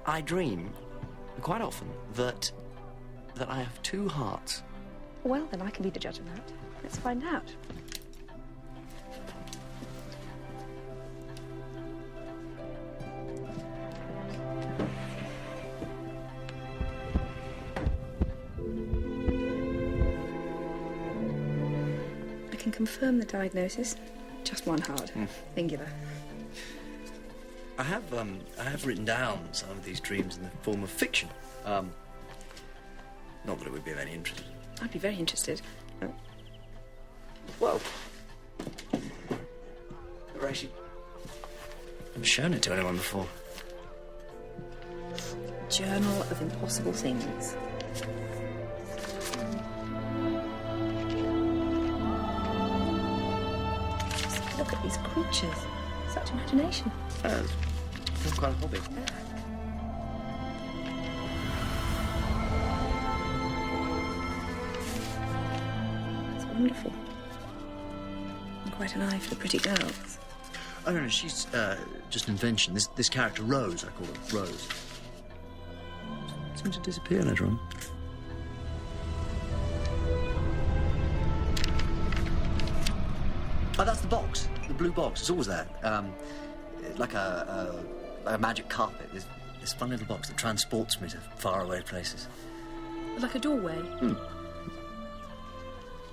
I dream, quite often, that I have two hearts. Well, then I can be the judge of that. Let's find out. I can confirm the diagnosis. Just one heart. Singular. I have written down some of these dreams in the form of fiction. Not that it would be of any interest. I'd be very interested. Well, never actually shown it to anyone before. Journal of Impossible Things. Look at these creatures. Such imagination. It's quite a hobby. It's wonderful. And quite an eye for the pretty girls. Oh, no, she's just an invention. This character, Rose, I call her, Rose. Seems to disappear later on. Oh, that's the box. The blue box. It's always there. Like a magic carpet. There's this fun little box that transports me to faraway places. Like a doorway. I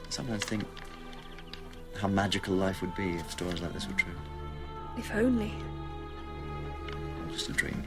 sometimes think how magical life would be if stories like this were true. If only. Just a dream.